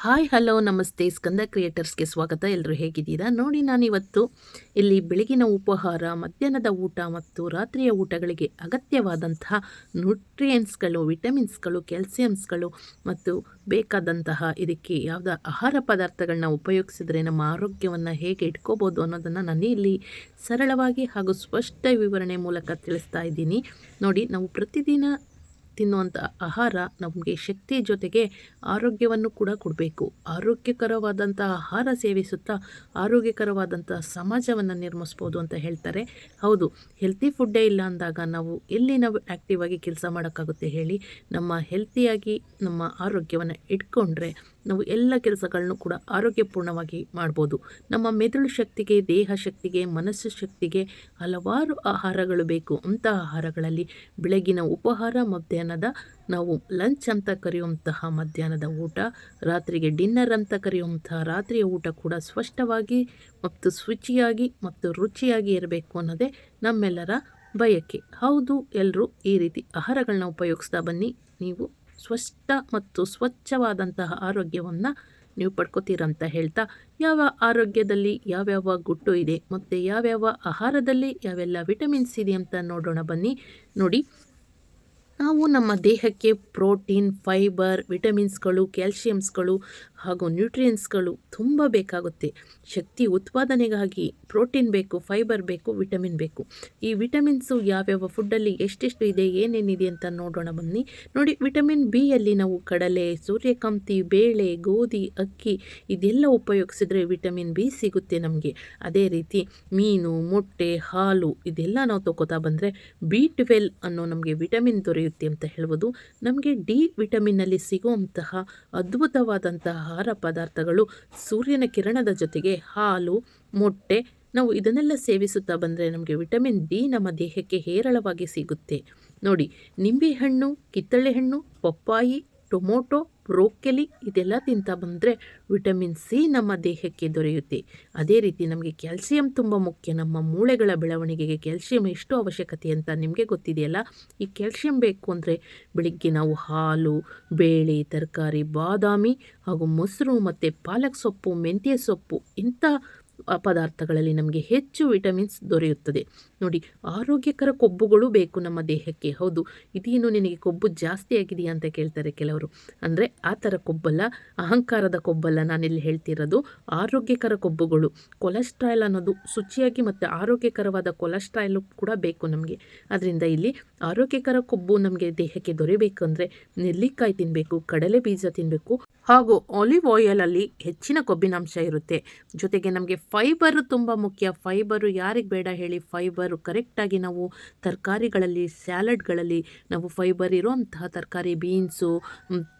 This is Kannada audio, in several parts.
ಹಾಯ್ ಹಲೋ ನಮಸ್ತೆ ಸ್ಕಂದ ಕ್ರಿಯೇಟರ್ಸ್ಗೆ ಸ್ವಾಗತ. ಎಲ್ಲರೂ ಹೇಗಿದ್ದೀರಾ? ನೋಡಿ, ನಾನಿವತ್ತು ಇಲ್ಲಿ ಬೆಳಗಿನ ಉಪಹಾರ, ಮಧ್ಯಾಹ್ನದ ಊಟ ಮತ್ತು ರಾತ್ರಿಯ ಊಟಗಳಿಗೆ ಅಗತ್ಯವಾದಂತಹ ನ್ಯೂಟ್ರಿಯೆಂಟ್ಸ್ಗಳು, ವಿಟಮಿನ್ಸ್ಗಳು, ಕ್ಯಾಲ್ಸಿಯಮ್ಸ್ಗಳು ಮತ್ತು ಬೇಕಾದಂತಹ ಇದಕ್ಕೆ ಯಾವುದೇ ಆಹಾರ ಪದಾರ್ಥಗಳನ್ನ ಉಪಯೋಗಿಸಿದ್ರೆ ನಮ್ಮ ಆರೋಗ್ಯವನ್ನು ಹೇಗೆ ಇಟ್ಕೋಬೋದು ಅನ್ನೋದನ್ನು ನಾನು ಇಲ್ಲಿ ಸರಳವಾಗಿ ಹಾಗೂ ಸ್ಪಷ್ಟ ವಿವರಣೆ ಮೂಲಕ ತಿಳಿಸ್ತಾ ಇದ್ದೀನಿ. ನೋಡಿ, ನಾವು ಪ್ರತಿದಿನ ತಿನ್ನುವಂಥ ಆಹಾರ ನಮಗೆ ಶಕ್ತಿ ಜೊತೆಗೆ ಆರೋಗ್ಯವನ್ನು ಕೂಡ ಕೊಡಬೇಕು. ಆರೋಗ್ಯಕರವಾದಂಥ ಆಹಾರ ಸೇವಿಸುತ್ತಾ ಆರೋಗ್ಯಕರವಾದಂಥ ಸಮಾಜವನ್ನು ನಿರ್ಮಿಸ್ಬೋದು ಅಂತ ಹೇಳ್ತಾರೆ. ಹೌದು, ಹೆಲ್ತಿ ಫುಡ್ಡೇ ಇಲ್ಲ ಅಂದಾಗ ನಾವು ಆ್ಯಕ್ಟಿವ್ ಆಗಿ ಕೆಲಸ ಮಾಡೋಕ್ಕಾಗುತ್ತೆ ಹೇಳಿ? ನಮ್ಮ ಹೆಲ್ತಿಯಾಗಿ ನಮ್ಮ ಆರೋಗ್ಯವನ್ನು ಇಟ್ಕೊಂಡ್ರೆ ನಾವು ಎಲ್ಲ ಕೆಲಸಗಳನ್ನು ಕೂಡ ಆರೋಗ್ಯಪೂರ್ಣವಾಗಿ ಮಾಡ್ಬೋದು. ನಮ್ಮ ಮೆದುಳು ಶಕ್ತಿಗೆ, ದೇಹ ಶಕ್ತಿಗೆ, ಮನಸ್ಸು ಶಕ್ತಿಗೆ ಹಲವಾರು ಆಹಾರಗಳು ಬೇಕು. ಅಂಥ ಆಹಾರಗಳಲ್ಲಿ ಬೆಳಗಿನ ಉಪಹಾರ, ಮಧ್ಯಾಹ್ನದ ನಾವು ಲಂಚ್ ಅಂತ ಕರೆಯುವಂತಹ ಮಧ್ಯಾಹ್ನದ ಊಟ, ರಾತ್ರಿಗೆ ಡಿನ್ನರ್ ಅಂತ ಕರೆಯುವಂತಹ ರಾತ್ರಿಯ ಊಟ ಕೂಡ ಸ್ಪಷ್ಟವಾಗಿ ಮತ್ತು ಶುಚಿಯಾಗಿ ಮತ್ತು ರುಚಿಯಾಗಿ ಇರಬೇಕು ಅನ್ನೋದೇ ನಮ್ಮೆಲ್ಲರ ಬಯಕೆ. ಹೌದು, ಎಲ್ಲರೂ ಈ ರೀತಿ ಆಹಾರಗಳನ್ನ ಉಪಯೋಗಿಸ್ತಾ ಬನ್ನಿ. ನೀವು ಸ್ಪಷ್ಟ ಮತ್ತು ಸ್ವಚ್ಛವಾದಂತಹ ಆರೋಗ್ಯವನ್ನು ನೀವು ಪಡ್ಕೋತೀರಂತ ಹೇಳ್ತಾ, ಯಾವ ಆರೋಗ್ಯದಲ್ಲಿ ಯಾವ್ಯಾವ ಗುಟ್ಟು ಇದೆ ಮತ್ತು ಯಾವ್ಯಾವ ಆಹಾರದಲ್ಲಿ ಯಾವೆಲ್ಲ ವಿಟಮಿನ್ಸ್ ಇದೆ ಅಂತ ನೋಡೋಣ ಬನ್ನಿ. ನೋಡಿ, ನಾವು ನಮ್ಮ ದೇಹಕ್ಕೆ ಪ್ರೋಟೀನ್, ಫೈಬರ್, ವಿಟಮಿನ್ಸ್ಗಳು, ಕ್ಯಾಲ್ಶಿಯಮ್ಸ್ಗಳು ಹಾಗೂ ನ್ಯೂಟ್ರಿಯೆಂಟ್ಸ್ಗಳು ತುಂಬ ಬೇಕಾಗುತ್ತೆ. ಶಕ್ತಿ ಉತ್ಪಾದನೆಗಾಗಿ ಪ್ರೋಟೀನ್ ಬೇಕು, ಫೈಬರ್ ಬೇಕು, ವಿಟಮಿನ್ ಬೇಕು. ಈ ವಿಟಮಿನ್ಸು ಯಾವ್ಯಾವ ಫುಡ್ಡಲ್ಲಿ ಎಷ್ಟೆಷ್ಟು ಇದೆ, ಏನೇನಿದೆ ಅಂತ ನೋಡೋಣ ಬನ್ನಿ. ನೋಡಿ, ವಿಟಮಿನ್ ಬಿ ಯಲ್ಲಿ ನಾವು ಕಡಲೆ, ಸೂರ್ಯಕಾಂತಿ, ಬೇಳೆ, ಗೋಧಿ, ಅಕ್ಕಿ ಇದೆಲ್ಲ ಉಪಯೋಗಿಸಿದ್ರೆ ವಿಟಮಿನ್ ಬಿ ಸಿಗುತ್ತೆ ನಮಗೆ. ಅದೇ ರೀತಿ ಮೀನು, ಮೊಟ್ಟೆ, ಹಾಲು ಇದೆಲ್ಲ ನಾವು ತಗೋತಾ ಬಂದರೆ B12 ಅನ್ನೋ ನಮಗೆ ವಿಟಮಿನ್ ದೊರೆಯುತ್ತೆ ಅಂತ ಹೇಳ್ಬೋದು. ನಮಗೆ ಡಿ ವಿಟಮಿನ್ನಲ್ಲಿ ಸಿಗುವಂತಹ ಅದ್ಭುತವಾದಂತಹ ಆಹಾರ ಪದಾರ್ಥಗಳು ಸೂರ್ಯನ ಕಿರಣದ ಜೊತೆಗೆ ಹಾಲು, ಮೊಟ್ಟೆ, ನಾವು ಇದನ್ನೆಲ್ಲ ಸೇವಿಸುತ್ತಾ ಬಂದರೆ ನಮಗೆ ವಿಟಮಿನ್ ಡಿ ನಮ್ಮ ದೇಹಕ್ಕೆ ಹೇರಳವಾಗಿ ಸಿಗುತ್ತೆ. ನೋಡಿ, ನಿಂಬೆಹಣ್ಣು, ಕಿತ್ತಳೆ ಹಣ್ಣು, ಪಪ್ಪಾಯಿ, ಟೊಮೊಟೊ, ಬ್ರೋಕೆಲಿ ಇದೆಲ್ಲ ತಿಂತಾ ಬಂದರೆ ವಿಟಮಿನ್ ಸಿ ನಮ್ಮ ದೇಹಕ್ಕೆ ದೊರೆಯುತ್ತೆ. ಅದೇ ರೀತಿ ನಮಗೆ ಕ್ಯಾಲ್ಸಿಯಂ ತುಂಬ ಮುಖ್ಯ. ನಮ್ಮ ಮೂಳೆಗಳ ಬೆಳವಣಿಗೆಗೆ ಕ್ಯಾಲ್ಸಿಯಂ ಎಷ್ಟು ಅವಶ್ಯಕತೆ ಅಂತ ನಿಮಗೆ ಗೊತ್ತಿದೆಯಲ್ಲ. ಈ ಕ್ಯಾಲ್ಸಿಯಂ ಬೇಕು ಅಂದರೆ ಬೆಳಿಗ್ಗೆ ನಾವು ಹಾಲು, ಬೇಳೆ, ತರಕಾರಿ, ಬಾದಾಮಿ ಹಾಗೂ ಮೊಸರು ಮತ್ತು ಪಾಲಕ್ ಸೊಪ್ಪು, ಮೆಂತ್ಯ ಸೊಪ್ಪು ಇಂಥ ಪದಾರ್ಥಗಳಲ್ಲಿ ನಮಗೆ ಹೆಚ್ಚು ವಿಟಮಿನ್ಸ್ ದೊರೆಯುತ್ತದೆ. ನೋಡಿ, ಆರೋಗ್ಯಕರ ಕೊಬ್ಬುಗಳು ಬೇಕು ನಮ್ಮ ದೇಹಕ್ಕೆ. ಹೌದು, ಇದೇನು ನಿನಗೆ ಕೊಬ್ಬು ಜಾಸ್ತಿ ಆಗಿದೆಯಾ ಅಂತ ಕೇಳ್ತಾರೆ ಕೆಲವರು. ಅಂದರೆ ಆ ಥರ ಕೊಬ್ಬಲ್ಲ, ಅಹಂಕಾರದ ಕೊಬ್ಬಲ್ಲ ನಾನಿಲ್ಲಿ ಹೇಳ್ತಿರೋದು. ಆರೋಗ್ಯಕರ ಕೊಬ್ಬುಗಳು, ಕೊಲೆಸ್ಟ್ರಾಲ್ ಅನ್ನೋದು ಶುಚಿಯಾಗಿ ಮತ್ತು ಆರೋಗ್ಯಕರವಾದ ಕೊಲೆಸ್ಟ್ರಾಲು ಕೂಡ ಬೇಕು ನಮಗೆ. ಅದರಿಂದ ಇಲ್ಲಿ ಆರೋಗ್ಯಕರ ಕೊಬ್ಬು ನಮಗೆ ದೇಹಕ್ಕೆ ದೊರೆಯಬೇಕಂದ್ರೆ ನೆಲ್ಲಿಕಾಯಿ ತಿನ್ನಬೇಕು, ಕಡಲೆ ಬೀಜ ತಿನ್ನಬೇಕು ಹಾಗೂ ಆಲಿವ್ ಆಯಿಲಲ್ಲಿ ಹೆಚ್ಚಿನ ಕೊಬ್ಬಿನಾಂಶ ಇರುತ್ತೆ. ಜೊತೆಗೆ ನಮಗೆ ಫೈಬರು ತುಂಬ ಮುಖ್ಯ. ಫೈಬರು ಯಾರಿಗೆ ಬೇಡ ಹೇಳಿ? ಫೈಬರು ಕರೆಕ್ಟಾಗಿ ನಾವು ತರಕಾರಿಗಳಲ್ಲಿ, ಸ್ಯಾಲಡ್ಗಳಲ್ಲಿ ನಾವು ಫೈಬರ್ ಇರೋಂತಹ ತರಕಾರಿ, ಬೀನ್ಸು,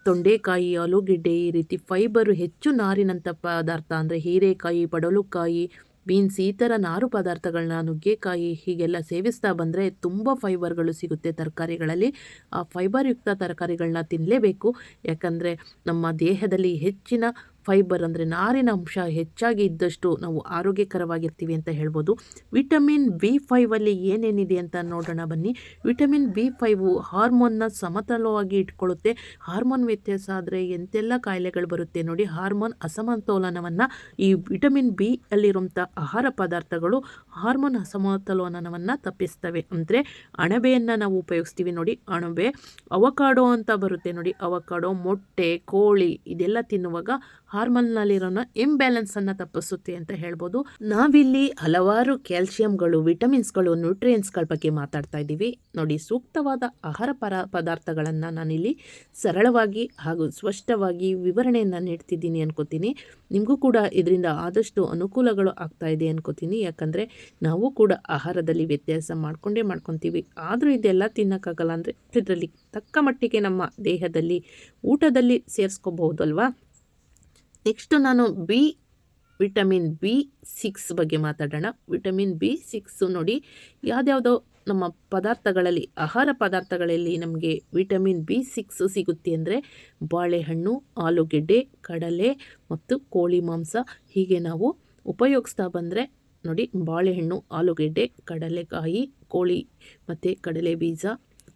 ತೊಂಡೆಕಾಯಿ, ಆಲೂಗೆಡ್ಡೆ ಈ ರೀತಿ ಫೈಬರು ಹೆಚ್ಚು ನಾರಿನಂಥ ಪದಾರ್ಥ ಅಂದರೆ ಹೀರೆಕಾಯಿ, ಪಡವಲಕಾಯಿ, ಬೀನ್ಸ್ ಈ ಥರ ನಾರು ಪದಾರ್ಥಗಳನ್ನ, ನುಗ್ಗೆಕಾಯಿ ಹೀಗೆಲ್ಲ ಸೇವಿಸ್ತಾ ಬಂದರೆ ತುಂಬ ಫೈಬರ್ಗಳು ಸಿಗುತ್ತೆ ತರಕಾರಿಗಳಲ್ಲಿ. ಆ ಫೈಬರ್ ಯುಕ್ತ ತರಕಾರಿಗಳನ್ನ ತಿನ್ನಲೇಬೇಕು. ಯಾಕಂದರೆ ನಮ್ಮ ದೇಹದಲ್ಲಿ ಹೆಚ್ಚಿನ ಫೈಬರ್ ಅಂದರೆ ನಾರಿನ ಅಂಶ ಹೆಚ್ಚಾಗಿ ಇದ್ದಷ್ಟು ನಾವು ಆರೋಗ್ಯಕರವಾಗಿರ್ತೀವಿ ಅಂತ ಹೇಳ್ಬೋದು. ವಿಟಮಿನ್ B5 ಏನೇನಿದೆ ಅಂತ ನೋಡೋಣ ಬನ್ನಿ. Vitamin B5 ಹಾರ್ಮೋನ್ನ ಸಮತೋಲನವಾಗಿ ಇಟ್ಕೊಳ್ಳುತ್ತೆ. ಹಾರ್ಮೋನ್ ವ್ಯತ್ಯಾಸ ಆದರೆ ಎಂತೆಲ್ಲ ಕಾಯಿಲೆಗಳು ಬರುತ್ತೆ ನೋಡಿ. ಹಾರ್ಮೋನ್ ಅಸಮತೋಲನವನ್ನು ಈ ವಿಟಮಿನ್ ಬಿ ಅಲ್ಲಿರುವಂಥ ಆಹಾರ ಪದಾರ್ಥಗಳು ಹಾರ್ಮೋನ್ ಅಸಮತೋಲನವನ್ನು ತಪ್ಪಿಸ್ತವೆ. ಅಂದರೆ ಅಣಬೆಯನ್ನು ನಾವು ಉಪಯೋಗಿಸ್ತೀವಿ ನೋಡಿ. ಅಣಬೆ, ಅವಕಾಡೋ ಅಂತ ಬರುತ್ತೆ ನೋಡಿ. ಅವಕಾಡೋ, ಮೊಟ್ಟೆ, ಕೋಳಿ ಇದೆಲ್ಲ ತಿನ್ನುವಾಗ ಹಾರ್ಮೋನ್ನಲ್ಲಿರೋನ ಇಂಬ್ಯಾಲೆನ್ಸನ್ನು ತಪ್ಪಿಸುತ್ತೆ ಅಂತ ಹೇಳ್ಬೋದು. ನಾವಿಲ್ಲಿ ಹಲವಾರು ಕ್ಯಾಲ್ಸಿಯಂಗಳು, ವಿಟಮಿನ್ಸ್ಗಳು, ನ್ಯೂಟ್ರಿಯೆಂಟ್ಸ್ಗಳ ಬಗ್ಗೆ ಮಾತಾಡ್ತಾ ಇದ್ದೀವಿ. ನೋಡಿ, ಸೂಕ್ತವಾದ ಆಹಾರ ಪದಾರ್ಥಗಳನ್ನು ನಾನಿಲ್ಲಿ ಸರಳವಾಗಿ ಹಾಗೂ ಸ್ಪಷ್ಟವಾಗಿ ವಿವರಣೆಯನ್ನು ನೀಡ್ತಿದ್ದೀನಿ ಅನ್ಕೋತೀನಿ. ನಿಮಗೂ ಕೂಡ ಇದರಿಂದ ಆದಷ್ಟು ಅನುಕೂಲಗಳು ಆಗ್ತಾ ಇದೆ ಅನ್ಕೋತೀನಿ. ಯಾಕಂದರೆ ನಾವು ಕೂಡ ಆಹಾರದಲ್ಲಿ ವ್ಯತ್ಯಾಸ ಮಾಡ್ಕೊತೀವಿ. ಆದರೂ ಇದೆಲ್ಲ ತಿನ್ನೋಕ್ಕಾಗಲ್ಲ ಅಂದರೆ ಇದರಲ್ಲಿ ತಕ್ಕ ಮಟ್ಟಿಗೆ ನಮ್ಮ ದೇಹದಲ್ಲಿ ಊಟದಲ್ಲಿ ಸೇರಿಸ್ಕೋಬಹುದಲ್ವಾ. ನೆಕ್ಸ್ಟು ನಾನು ವಿಟಮಿನ್ B6 ಬಗ್ಗೆ ಮಾತಾಡೋಣ. ವಿಟಮಿನ್ B6 ನೋಡಿ, ಯಾವುದ್ಯಾವುದೋ ನಮ್ಮ ಪದಾರ್ಥಗಳಲ್ಲಿ, ಆಹಾರ ಪದಾರ್ಥಗಳಲ್ಲಿ ನಮಗೆ ವಿಟಮಿನ್ B6 ಸಿಗುತ್ತೆ ಅಂದರೆ ಬಾಳೆಹಣ್ಣು, ಆಲೂಗೆಡ್ಡೆ, ಕಡಲೆ ಮತ್ತು ಕೋಳಿ ಮಾಂಸ ಹೀಗೆ ನಾವು ಉಪಯೋಗಿಸ್ತಾ ಬಂದರೆ ನೋಡಿ, ಬಾಳೆಹಣ್ಣು, ಆಲೂಗೆಡ್ಡೆ, ಕಡಲೆಕಾಯಿ, ಕೋಳಿ ಮತ್ತು ಕಡಲೆ ಬೀಜ,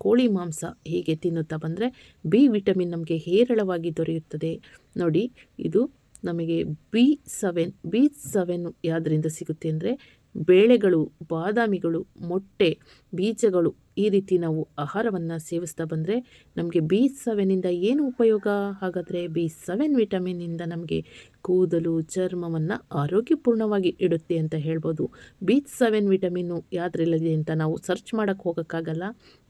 ಕೋಳಿ ಮಾಂಸ ಹೀಗೆ ತಿನ್ನುತ್ತಾ ಬಂದರೆ ಬಿ ವಿಟಮಿನ್ ನಮಗೆ ಹೇರಳವಾಗಿ ದೊರೆಯುತ್ತದೆ. ನೋಡಿ, ಇದು ನಮಗೆ ಬಿ7 ಯಾವುದರಿಂದ ಸಿಗುತ್ತೆ ಅಂದರೆ ಬೇಳೆಗಳು, ಬಾದಾಮಿಗಳು, ಮೊಟ್ಟೆ, ಬೀಜಗಳು ಈ ರೀತಿ ನಾವು ಆಹಾರವನ್ನು ಸೇವಿಸ್ತಾ ಬಂದರೆ ನಮಗೆ ಬಿ7ಇಂದ ಏನು ಉಪಯೋಗ? ಹಾಗಾದರೆ ಬಿ7 ವಿಟಮಿನ್ನಿಂದ ನಮಗೆ ಕೂದಲು, ಚರ್ಮವನ್ನು ಆರೋಗ್ಯಪೂರ್ಣವಾಗಿ ಇಡುತ್ತೆ ಅಂತ ಹೇಳ್ಬೋದು. ಬಿ7 ವಿಟಮಿನ್ನು ಯಾವುದ್ರಲ್ಲಿದೆ ಅಂತ ನಾವು ಸರ್ಚ್ ಮಾಡೋಕ್ಕೆ ಹೋಗೋಕ್ಕಾಗಲ್ಲ.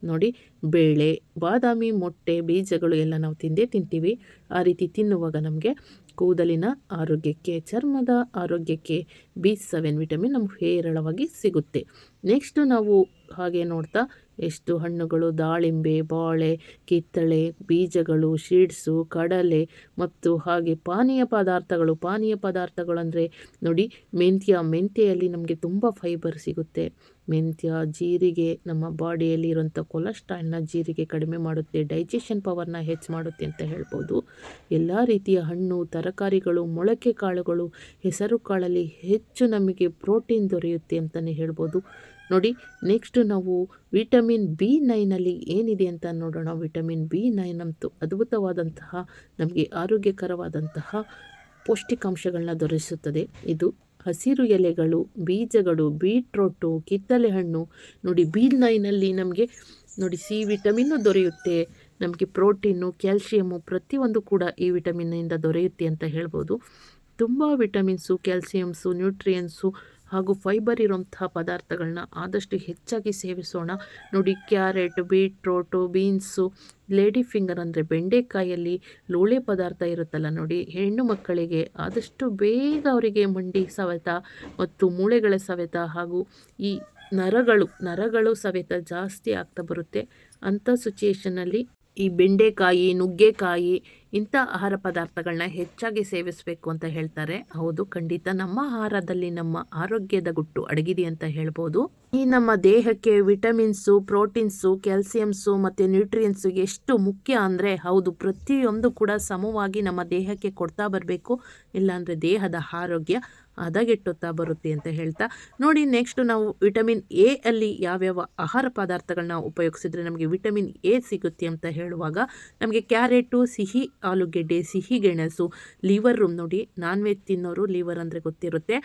ನೋಡಿ, ಬೇಳೆ, ಬಾದಾಮಿ, ಮೊಟ್ಟೆ, ಬೀಜಗಳು ಎಲ್ಲ ನಾವು ತಿಂತೀವಿ. ಆ ರೀತಿ ತಿನ್ನುವಾಗ ನಮಗೆ ಕೂದಲಿನ ಆರೋಗ್ಯಕ್ಕೆ, ಚರ್ಮದ ಆರೋಗ್ಯಕ್ಕೆ ಬಿ7 ವಿಟಮಿನ್ ನಮ್ಗೆ ಹೇರಳವಾಗಿ ಸಿಗುತ್ತೆ. ನೆಕ್ಸ್ಟು ನಾವು ಹಾಗೆ ನೋಡ್ತಾ ಎಷ್ಟು ಹಣ್ಣುಗಳು, ದಾಳಿಂಬೆ, ಬಾಳೆ, ಕಿತ್ತಳೆ, ಬೀಜಗಳು, ಸೀಡ್ಸು, ಕಡಲೆ ಮತ್ತು ಹಾಗೆ ಪಾನೀಯ ಪದಾರ್ಥಗಳು ಅಂದರೆ ನೋಡಿ, ಮೆಂತ್ಯೆಯಲ್ಲಿ ನಮಗೆ ತುಂಬ ಫೈಬರ್ ಸಿಗುತ್ತೆ. ಮೆಂತ್ಯ, ಜೀರಿಗೆ ನಮ್ಮ ಬಾಡಿಯಲ್ಲಿ ಇರುವಂಥ ಕೊಲೆಸ್ಟ್ರಾಲ್ನ ಜೀರಿಗೆ ಕಡಿಮೆ ಮಾಡುತ್ತೆ, ಡೈಜೆಷನ್ ಪವರ್ನ ಹೆಚ್ಚು ಮಾಡುತ್ತೆ ಅಂತ ಹೇಳ್ಬೋದು. ಎಲ್ಲ ರೀತಿಯ ಹಣ್ಣು, ತರಕಾರಿಗಳು, ಮೊಳಕೆ ಕಾಳುಗಳು, ಹೆಸರು ಕಾಳಲ್ಲಿ ಹೆಚ್ಚು ನಮಗೆ ಪ್ರೋಟೀನ್ ದೊರೆಯುತ್ತೆ ಅಂತಲೇ ಹೇಳ್ಬೋದು. ನೋಡಿ, ನೆಕ್ಸ್ಟು ನಾವು ವಿಟಮಿನ್ ಬಿ9 ಏನಿದೆ ಅಂತ ನೋಡೋಣ. ವಿಟಮಿನ್ ಬಿ9 ಅಂತೂ ಅದ್ಭುತವಾದಂತಹ ನಮಗೆ ಆರೋಗ್ಯಕರವಾದಂತಹ ಪೌಷ್ಟಿಕಾಂಶಗಳನ್ನ ದೊರಕಿಸುತ್ತದೆ. ಇದು ಹಸಿರು ಎಲೆಗಳು, ಬೀಜಗಳು, ಬೀಟ್ರೋಟು, ಕಿತ್ತಳೆ ಹಣ್ಣು. ನೋಡಿ, ಬಿ9 ನಮಗೆ ನೋಡಿ ಸಿ ವಿಟಮಿನ್ನು ದೊರೆಯುತ್ತೆ. ನಮಗೆ ಪ್ರೋಟೀನು, ಕ್ಯಾಲ್ಶಿಯಮ್ಮು ಪ್ರತಿಯೊಂದು ಕೂಡ ಈ ವಿಟಮಿನ್ನಿಂದ ದೊರೆಯುತ್ತೆ ಅಂತ ಹೇಳ್ಬೋದು. ತುಂಬ ವಿಟಮಿನ್ಸು, ಕ್ಯಾಲ್ಸಿಯಮ್ಸು, ನ್ಯೂಟ್ರಿಯನ್ಸು ಹಾಗೂ ಫೈಬರ್ ಇರುವಂತಹ ಪದಾರ್ಥಗಳನ್ನ ಆದಷ್ಟು ಹೆಚ್ಚಾಗಿ ಸೇವಿಸೋಣ. ನೋಡಿ, carrot, beetroot, beans, lady finger ಅಂದರೆ ಬೆಂಡೆಕಾಯಲ್ಲಿ ಲೋಳೆ ಪದಾರ್ಥ ಇರುತ್ತಲ್ಲ ನೋಡಿ, ಹೆಣ್ಣು ಮಕ್ಕಳಿಗೆ ಆದಷ್ಟು ಬೇಗ ಅವರಿಗೆ ಮಂಡಿ ಸವೆತ ಮತ್ತು ಮೂಳೆಗಳ ಸವೆತ ಹಾಗೂ ಈ ನರಗಳು ಸವೆತ ಜಾಸ್ತಿ ಆಗ್ತಾ ಬರುತ್ತೆ. ಅಂಥ ಸಿಚುಯೇಷನಲ್ಲಿ ಈ ಬೆಂಡೆಕಾಯಿ, ನುಗ್ಗೆಕಾಯಿ ಇಂಥ ಆಹಾರ ಪದಾರ್ಥಗಳನ್ನ ಹೆಚ್ಚಾಗಿ ಸೇವಿಸಬೇಕು ಅಂತ ಹೇಳ್ತಾರೆ. ಹೌದು, ಖಂಡಿತ ನಮ್ಮ ಆಹಾರದಲ್ಲಿ ನಮ್ಮ ಆರೋಗ್ಯದ ಗುಟ್ಟು ಅಡಗಿದೆ ಅಂತ ಹೇಳ್ಬೋದು. ಈ ನಮ್ಮ ದೇಹಕ್ಕೆ ವಿಟಮಿನ್ಸು, ಪ್ರೋಟೀನ್ಸು, ಕ್ಯಾಲ್ಸಿಯಮ್ಸು ಮತ್ತು ನ್ಯೂಟ್ರಿಯನ್ಸು ಎಷ್ಟು ಮುಖ್ಯ ಅಂದರೆ ಹೌದು, ಪ್ರತಿಯೊಂದು ಕೂಡ ಸಮವಾಗಿ ನಮ್ಮ ದೇಹಕ್ಕೆ ಕೊಡ್ತಾ ಬರಬೇಕು. ಇಲ್ಲಾಂದರೆ ದೇಹದ ಆರೋಗ್ಯ ಹದಗೆಟ್ಟುತ್ತಾ ಬರುತ್ತೆ ಅಂತ ಹೇಳ್ತಾ ನೋಡಿ, ನೆಕ್ಸ್ಟ್ ನಾವು ವಿಟಮಿನ್ ಎ ಅಲ್ಲಿ ಯಾವ್ಯಾವ ಆಹಾರ ಪದಾರ್ಥಗಳನ್ನ ಉಪಯೋಗಿಸಿದ್ರೆ ನಮಗೆ ವಿಟಮಿನ್ ಎ ಸಿಗುತ್ತೆ ಅಂತ ಹೇಳುವಾಗ ನಮಗೆ ಕ್ಯಾರೆಟು, ಸಿಹಿ ಆಲೂಗೆಡ್ಡೆ, ಸಿಹಿ ಗೆಣಸು, ಲಿವರು. ನೋಡಿ, ನಾನ್ ವೆಜ್ ತಿನ್ನೋರು ಲಿವರ್ ಅಂದರೆ ಗೊತ್ತಿರುತ್ತೆ.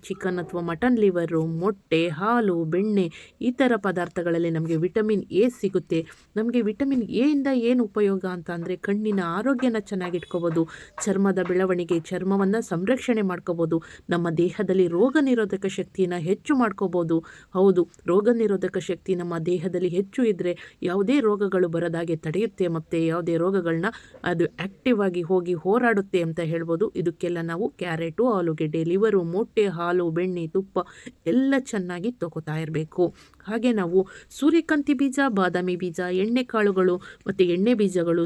ಚಿಕನ್ ಅಥವಾ ಮಟನ್ ಲಿವರು, ಮೊಟ್ಟೆ, ಹಾಲು, ಬೆಣ್ಣೆ ಈ ಥರ ಪದಾರ್ಥಗಳಲ್ಲಿ ನಮಗೆ ವಿಟಮಿನ್ ಎ ಸಿಗುತ್ತೆ. ನಮಗೆ ವಿಟಮಿನ್ ಎ ಇಂದ ಏನು ಉಪಯೋಗ ಅಂತ ಅಂದರೆ ಕಣ್ಣಿನ ಆರೋಗ್ಯನ ಚೆನ್ನಾಗಿಟ್ಕೋಬೋದು, ಚರ್ಮದ ಬೆಳವಣಿಗೆ, ಚರ್ಮವನ್ನು ಸಂರಕ್ಷಣೆ ಮಾಡ್ಕೋಬೋದು, ನಮ್ಮ ದೇಹದಲ್ಲಿ ರೋಗ ನಿರೋಧಕ ಶಕ್ತಿಯನ್ನು ಹೆಚ್ಚು ಮಾಡ್ಕೋಬೋದು. ಹೌದು, ರೋಗ ನಿರೋಧಕ ಶಕ್ತಿ ನಮ್ಮ ದೇಹದಲ್ಲಿ ಹೆಚ್ಚು ಇದ್ದರೆ ಯಾವುದೇ ರೋಗಗಳು ಬರದಾಗೆ ತಡೆಯುತ್ತೆ ಮತ್ತು ಯಾವುದೇ ರೋಗಗಳನ್ನ ಅದು ಆ್ಯಕ್ಟಿವ್ ಆಗಿ ಹೋಗಿ ಹೋರಾಡುತ್ತೆ ಅಂತ ಹೇಳ್ಬೋದು. ಇದಕ್ಕೆಲ್ಲ ನಾವು ಕ್ಯಾರೆಟು, ಆಲೂಗೆಡ್ಡೆ, ಲಿವರು, ಮೊಟ್ಟೆ, ಹಾಲು, ಬೆಣ್ಣೆ, ತುಪ್ಪ ಎಲ್ಲ ಚೆನ್ನಾಗಿ ತಗೋತಾ ಇರಬೇಕು. ಹಾಗೆ ನಾವು ಸೂರ್ಯಕಾಂತಿ ಬೀಜ, ಬಾದಾಮಿ ಬೀಜ, ಎಣ್ಣೆ ಕಾಳುಗಳು ಮತ್ತು ಎಣ್ಣೆ ಬೀಜಗಳು,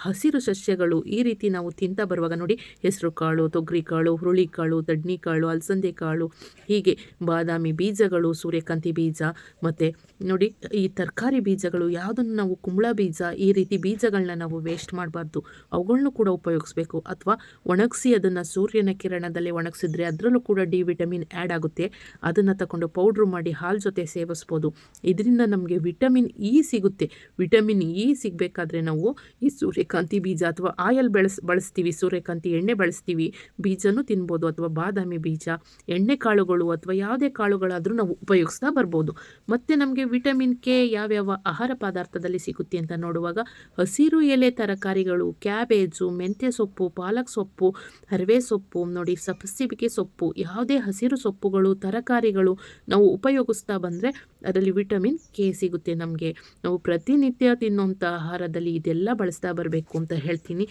ಹಸಿರು ಸಸ್ಯಗಳು ಈ ರೀತಿ ನಾವು ತಿಂತಾ ಬರುವಾಗ ನೋಡಿ, ಹೆಸರು ಕಾಳು, ತೊಗರಿ ಕಾಳು, ಹುರುಳಿಕಾಳು, ತಡ್ನಿಕಾಳು, ಅಲಸಂದೆ ಕಾಳು, ಹೀಗೆ ಬಾದಾಮಿ ಬೀಜಗಳು, ಸೂರ್ಯಕಾಂತಿ ಬೀಜ ಮತ್ತು ನೋಡಿ ಈ ತರಕಾರಿ ಬೀಜಗಳು ಯಾವುದನ್ನು ನಾವು ಕುಂಬಳ ಬೀಜ ಈ ರೀತಿ ಬೀಜಗಳನ್ನ ನಾವು ವೇಸ್ಟ್ ಮಾಡಬಾರ್ದು. ಅವುಗಳನ್ನು ಕೂಡ ಉಪಯೋಗಿಸ್ಬೇಕು. ಅಥವಾ ಒಣಗಿಸಿ ಅದನ್ನು ಸೂರ್ಯನ ಕಿರಣದಲ್ಲಿ ಒಣಗಿಸಿದ್ರೆ ಅದರಲ್ಲೂ ಕೂಡ ಡಿ ವಿಟಮಿನ್ ಆ್ಯಡ್ ಆಗುತ್ತೆ. ಅದನ್ನು ತಗೊಂಡು ಪೌಡ್ರು ಮಾಡಿ ಹಾಲು ಜೊತೆ ಸೇವಿಸ್ಬೋದು. ಇದರಿಂದ ನಮಗೆ ವಿಟಮಿನ್ ಇ ಸಿಗುತ್ತೆ. ವಿಟಮಿನ್ ಇ ಸಿಗಬೇಕಾದ್ರೆ ನಾವು ಈ ಸೂರ್ಯಕಾಂತಿ ಬೀಜ ಅಥವಾ ಆಯಲ್ ಬಳಸ್ತೀವಿ, ಸೂರ್ಯಕಾಂತಿ ಎಣ್ಣೆ ಬಳಸ್ತೀವಿ, ಬೀಜನೂ ತಿನ್ಬೋದು. ಅಥವಾ ಬಾದಾಮಿ ಬೀಜ, ಎಣ್ಣೆ ಕಾಳುಗಳು ಅಥವಾ ಯಾವುದೇ ಕಾಳುಗಳಾದರೂ ನಾವು ಉಪಯೋಗಿಸ್ತಾ ಬರ್ಬೋದು. ಮತ್ತು ನಮಗೆ ವಿಟಮಿನ್ ಕೆ ಯಾವ್ಯಾವ ಆಹಾರ ಪದಾರ್ಥದಲ್ಲಿ ಸಿಗುತ್ತೆ ಅಂತ ನೋಡುವಾಗ ಹಸಿರು ಎಲೆ ತರಕಾರಿಗಳು, ಕ್ಯಾಬೇಜು, ಮೆಂತ್ಯ ಸೊಪ್ಪು, ಪಾಲಕ್ ಸೊಪ್ಪು, ಹರವೆ ಸೊಪ್ಪು, ನೋಡಿ ಸಬ್ಬಸಿಗೆ ಸೊಪ್ಪು, ಯಾವುದೇ ಹಸಿರು ಸೊಪ್ಪುಗಳು, ತರಕಾರಿಗಳು ನಾವು ಉಪಯೋಗಿಸ್ತಾ ಬಂದರೆ ಅದರಲ್ಲಿ ವಿಟಮಿನ್ ಕೆ ಸಿಗುತ್ತೆ. ನಮಗೆ ನಾವು ಪ್ರತಿನಿತ್ಯ ತಿನ್ನುವಂಥ ಆಹಾರದಲ್ಲಿ ಇದೆಲ್ಲ ಬಳಸ್ತಾ ಬರಬೇಕು ಅಂತ ಹೇಳ್ತೀನಿ.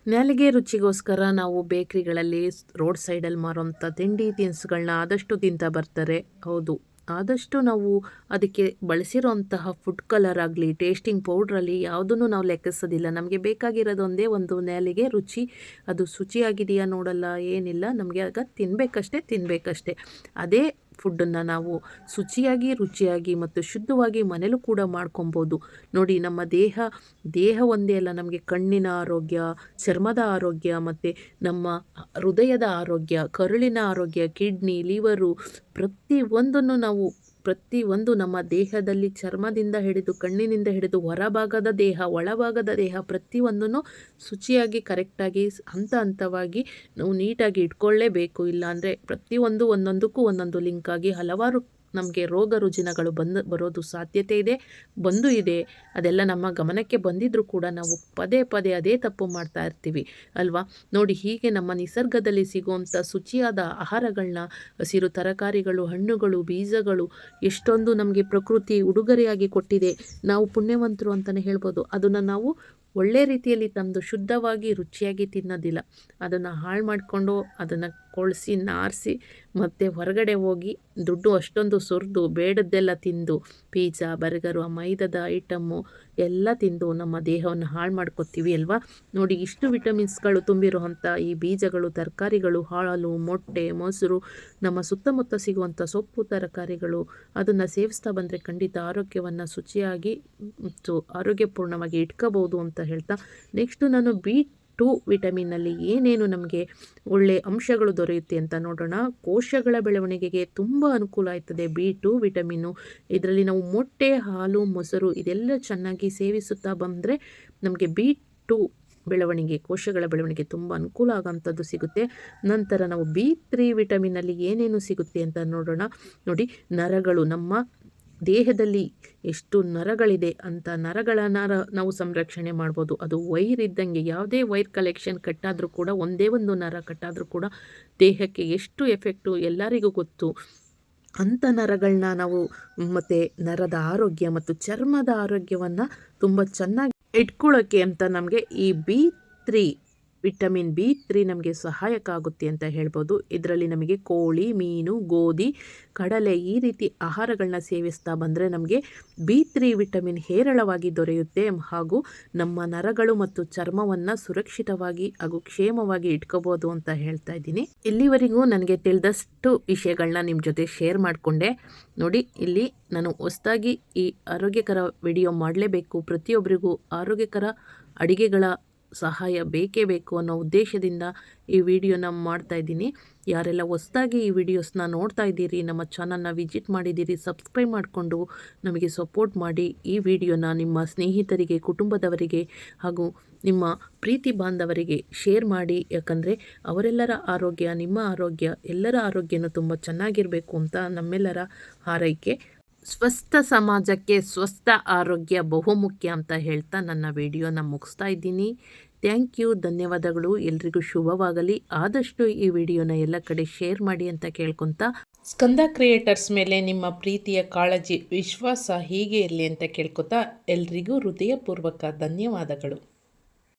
ನಾಲಿಗೆ ರುಚಿಗೋಸ್ಕರ ನಾವು ಬೇಕ್ರಿಗಳಲ್ಲಿ, ರೋಡ್ ಸೈಡಲ್ಲಿ ಮಾರೋಂಥ ತಿಂಡಿ ತಿನಿಸುಗಳನ್ನ ಆದಷ್ಟು ತಿಂತಾ ಬರ್ತಾರೆ. ಹೌದು, ಆದಷ್ಟು ನಾವು ಅದಕ್ಕೆ ಬಳಸಿರೋಂತಹ ಫುಡ್ ಕಲರ್ ಆಗಲಿ, ಟೇಸ್ಟಿಂಗ್ ಪೌಡ್ರಲ್ಲಿ ಯಾವುದನ್ನು ನಾವು ಲೆಕ್ಕಿಸೋದಿಲ್ಲ. ನಮಗೆ ಬೇಕಾಗಿರೋದು ಒಂದೇ ಒಂದು ನಾಲಿಗೆ ರುಚಿ. ಅದು ಶುಚಿಯಾಗಿದೆಯಾ ನೋಡಲ್ಲ, ಏನಿಲ್ಲ, ನಮಗೆ ಆಗ ತಿನ್ನಬೇಕಷ್ಟೇ. ಅದೇ ಫುಡ್ಡನ್ನು ನಾವು ರುಚಿಯಾಗಿ ಮತ್ತು ಶುದ್ಧವಾಗಿ ಮನೇಲೂ ಕೂಡ ಮಾಡ್ಕೊಬೋದು. ನೋಡಿ, ನಮ್ಮ ದೇಹ ಒಂದೇ ಅಲ್ಲ, ನಮಗೆ ಕಣ್ಣಿನ ಆರೋಗ್ಯ, ಚರ್ಮದ ಆರೋಗ್ಯ ಮತ್ತು ನಮ್ಮ ಹೃದಯದ ಆರೋಗ್ಯ, ಕರುಳಿನ ಆರೋಗ್ಯ, ಕಿಡ್ನಿ, ಲಿವರು ಪ್ರತಿ ಒಂದನ್ನು ನಾವು ಪ್ರತಿಯೊಂದು ನಮ್ಮ ದೇಹದಲ್ಲಿ ಚರ್ಮದಿಂದ ಹಿಡಿದು ಕಣ್ಣಿನಿಂದ ಹಿಡಿದು ಹೊರಭಾಗದ ದೇಹ ಒಳಭಾಗದ ದೇಹ ಪ್ರತಿಯೊಂದನ್ನು ಶುಚಿಯಾಗಿ ಕರೆಕ್ಟಾಗಿ ಹಂತ ಹಂತವಾಗಿ ನಾವು ನೀಟಾಗಿ ಇಟ್ಕೊಳ್ಳೇಬೇಕು. ಇಲ್ಲಾಂದರೆ ಪ್ರತಿಯೊಂದು ಒಂದೊಂದಕ್ಕೂ ಒಂದೊಂದು ಲಿಂಕ್ ಆಗಿ ಹಲವಾರು ನಮಗೆ ರೋಗ ರುಜಿನಗಳು ಬರೋದು ಸಾಧ್ಯತೆ ಇದೆ, ಬಂದು ಇದೆ. ಅದೆಲ್ಲ ನಮ್ಮ ಗಮನಕ್ಕೆ ಬಂದಿದ್ರೂ ಕೂಡ ನಾವು ಪದೇ ಪದೇ ಅದೇ ತಪ್ಪು ಮಾಡ್ತಾ ಇರ್ತೀವಿ ಅಲ್ವಾ. ನೋಡಿ, ಹೀಗೆ ನಮ್ಮ ನಿಸರ್ಗದಲ್ಲಿ ಸಿಗುವಂಥ ಶುಚಿಯಾದ ಆಹಾರಗಳನ್ನ, ಹಸಿರು ತರಕಾರಿಗಳು, ಹಣ್ಣುಗಳು, ಬೀಜಗಳು ಎಷ್ಟೊಂದು ನಮಗೆ ಪ್ರಕೃತಿ ಉಡುಗೊರೆಯಾಗಿ ಕೊಟ್ಟಿದೆ. ನಾವು ಪುಣ್ಯವಂತರು ಅಂತಲೇ ಹೇಳ್ಬೋದು. ಅದನ್ನು ನಾವು ಒಳ್ಳೆ ರೀತಿಯಲ್ಲಿ ತಂದು ಶುದ್ಧವಾಗಿ ರುಚಿಯಾಗಿ ತಿನ್ನೋದಿಲ್ಲ. ಅದನ್ನು ಹಾಳು ಮಾಡಿಕೊಂಡು ಅದನ್ನು ಕೊಳಿಸಿ ನಾರಿಸಿ ಮತ್ತು ಹೊರಗಡೆ ಹೋಗಿ ದುಡ್ಡು ಅಷ್ಟೊಂದು ಸುರಿದು ಬೇಡದ್ದೆಲ್ಲ ತಿಂದು ಪಿಜ್ಜಾ, ಬರ್ಗರು, ಮೈದಾದ ಐಟಮ್ಮು ಎಲ್ಲ ತಿಂದು ನಮ್ಮ ದೇಹವನ್ನು ಹಾಳು ಮಾಡ್ಕೊತೀವಿ ಅಲ್ವಾ. ನೋಡಿ, ಇಷ್ಟು ವಿಟಮಿನ್ಸ್ಗಳು ತುಂಬಿರುವಂಥ ಈ ಬೀಜಗಳು, ತರಕಾರಿಗಳು, ಹಾಲು, ಮೊಟ್ಟೆ, ಮೊಸರು, ನಮ್ಮ ಸುತ್ತಮುತ್ತ ಸಿಗುವಂಥ ಸೊಪ್ಪು ತರಕಾರಿಗಳು ಅದನ್ನು ಸೇವಿಸ್ತಾ ಬಂದರೆ ಖಂಡಿತ ಆರೋಗ್ಯವನ್ನು ಶುಚಿಯಾಗಿ ಮತ್ತು ಆರೋಗ್ಯಪೂರ್ಣವಾಗಿ ಇಟ್ಕೋಬೋದು ಅಂತ ಹೇಳ್ತಾ, ನೆಕ್ಸ್ಟು ನಾನು B2 ವಿಟಮಿನ್ನಲ್ಲಿ ಏನೇನು ನಮಗೆ ಒಳ್ಳೆ ಅಂಶಗಳು ದೊರೆಯುತ್ತೆ ಅಂತ ನೋಡೋಣ. ಕೋಶಗಳ ಬೆಳವಣಿಗೆಗೆ ತುಂಬ ಅನುಕೂಲ ಆಯ್ತದೆ B2 ವಿಟಮಿನ್ನು. ಇದರಲ್ಲಿ ನಾವು ಮೊಟ್ಟೆ, ಹಾಲು, ಮೊಸರು ಇದೆಲ್ಲ ಚೆನ್ನಾಗಿ ಸೇವಿಸುತ್ತಾ ಬಂದರೆ ನಮಗೆ B2 ಬೆಳವಣಿಗೆ, ಕೋಶಗಳ ಬೆಳವಣಿಗೆ ತುಂಬ ಅನುಕೂಲ ಆಗೋಂಥದ್ದು ಸಿಗುತ್ತೆ. ನಂತರ ನಾವು B3 ವಿಟಮಿನಲ್ಲಿ ಏನೇನು ಸಿಗುತ್ತೆ ಅಂತ ನೋಡೋಣ. ನೋಡಿ, ನರಗಳು, ನಮ್ಮ ದೇಹದಲ್ಲಿ ಎಷ್ಟು ನರಗಳಿದೆ ಅಂತ ನರಗಳನ್ನು ನಾವು ಸಂರಕ್ಷಣೆ ಮಾಡ್ಬೋದು. ಅದು ವೈರ್ ಇದ್ದಂಗೆ, ಯಾವುದೇ ವೈರ್ ಕಲೆಕ್ಷನ್ ಕಟ್ಟಾದರೂ ಕೂಡ, ಒಂದೇ ಒಂದು ನರ ಕಟ್ಟಾದರೂ ಕೂಡ ದೇಹಕ್ಕೆ ಎಷ್ಟು ಎಫೆಕ್ಟು ಎಲ್ಲರಿಗೂ ಗೊತ್ತು. ಅಂಥ ನರಗಳನ್ನ ನಾವು ಮತ್ತು ನರದ ಆರೋಗ್ಯ ಮತ್ತು ಚರ್ಮದ ಆರೋಗ್ಯವನ್ನು ತುಂಬ ಚೆನ್ನಾಗಿ ಇಟ್ಕೊಳ್ಳೋಕ್ಕೆ ಅಂತ ನಮಗೆ ಈ B3 ವಿಟಮಿನ್ B3 ನಮಗೆ ಸಹಾಯಕ ಆಗುತ್ತೆ ಅಂತ ಹೇಳ್ಬೋದು. ಇದರಲ್ಲಿ ನಮಗೆ ಕೋಳಿ, ಮೀನು, ಗೋಧಿ, ಕಡಲೆ ಈ ರೀತಿ ಆಹಾರಗಳನ್ನ ಸೇವಿಸ್ತಾ ಬಂದರೆ ನಮಗೆ B3 ವಿಟಮಿನ್ ಹೇರಳವಾಗಿ ದೊರೆಯುತ್ತೆ. ಹಾಗೂ ನಮ್ಮ ನರಗಳು ಮತ್ತು ಚರ್ಮವನ್ನು ಸುರಕ್ಷಿತವಾಗಿ ಹಾಗೂ ಕ್ಷೇಮವಾಗಿ ಇಟ್ಕೋಬೋದು ಅಂತ ಹೇಳ್ತಾ ಇದ್ದೀನಿ. ಇಲ್ಲಿವರೆಗೂ ನನಗೆ ತಿಳಿದಷ್ಟು ವಿಷಯಗಳನ್ನ ನಿಮ್ಮ ಜೊತೆ ಶೇರ್ ಮಾಡಿಕೊಂಡೆ. ನೋಡಿ, ಇಲ್ಲಿ ನಾನು ಹೊಸದಾಗಿ ಈ ಆರೋಗ್ಯಕರ ವಿಡಿಯೋ ಮಾಡಲೇಬೇಕು, ಪ್ರತಿಯೊಬ್ಬರಿಗೂ ಆರೋಗ್ಯಕರ ಅಡುಗೆಗಳ ಸಹಾಯ ಬೇಕೇ ಬೇಕು ಅನ್ನೋ ಉದ್ದೇಶದಿಂದ ಈ ವಿಡಿಯೋನ ಮಾಡ್ತಾ ಇದ್ದೀನಿ. ಯಾರೆಲ್ಲ ಹೊಸದಾಗಿ ಈ ವಿಡಿಯೋಸ್ನ ನೋಡ್ತಾ ಇದ್ದೀರಿ, ನಮ್ಮ ಚಾನಲ್ನ ವಿಸಿಟ್ ಮಾಡಿದ್ದೀರಿ, ಸಬ್ಸ್ಕ್ರೈಬ್ ಮಾಡಿಕೊಂಡು ನಮಗೆ ಸಪೋರ್ಟ್ ಮಾಡಿ. ಈ ವಿಡಿಯೋನ ನಿಮ್ಮ ಸ್ನೇಹಿತರಿಗೆ, ಕುಟುಂಬದವರಿಗೆ ಹಾಗೂ ನಿಮ್ಮ ಪ್ರೀತಿ ಬಾಂಧವರಿಗೆ ಶೇರ್ ಮಾಡಿ. ಯಾಕಂದರೆ ಅವರೆಲ್ಲರ ಆರೋಗ್ಯ, ನಿಮ್ಮ ಆರೋಗ್ಯ, ಎಲ್ಲರ ಆರೋಗ್ಯನೂ ತುಂಬ ಚೆನ್ನಾಗಿರಬೇಕು ಅಂತ ನಮ್ಮೆಲ್ಲರ ಹಾರೈಕೆ. ಸ್ವಸ್ಥ ಸಮಾಜಕ್ಕೆ ಸ್ವಸ್ಥ ಆರೋಗ್ಯ ಬಹುಮುಖ್ಯ ಅಂತ ಹೇಳ್ತಾ ನನ್ನ ವಿಡಿಯೋನ ಮುಗಿಸ್ತಾ ಇದ್ದೀನಿ. ಥ್ಯಾಂಕ್ ಯು, ಧನ್ಯವಾದಗಳು. ಎಲ್ರಿಗೂ ಶುಭವಾಗಲಿ. ಆದಷ್ಟು ಈ ವಿಡಿಯೋನ ಎಲ್ಲ ಕಡೆ ಶೇರ್ ಮಾಡಿ ಅಂತ ಕೇಳ್ಕೊತಾ, ಸ್ಕಂದ ಕ್ರಿಯೇಟರ್ಸ್ ಮೇಲೆ ನಿಮ್ಮ ಪ್ರೀತಿಯ ಕಾಳಜಿ, ವಿಶ್ವಾಸ ಹೀಗೆ ಇರಲಿ ಅಂತ ಕೇಳ್ಕೊತಾ ಎಲ್ರಿಗೂ ಹೃದಯಪೂರ್ವಕ ಧನ್ಯವಾದಗಳು.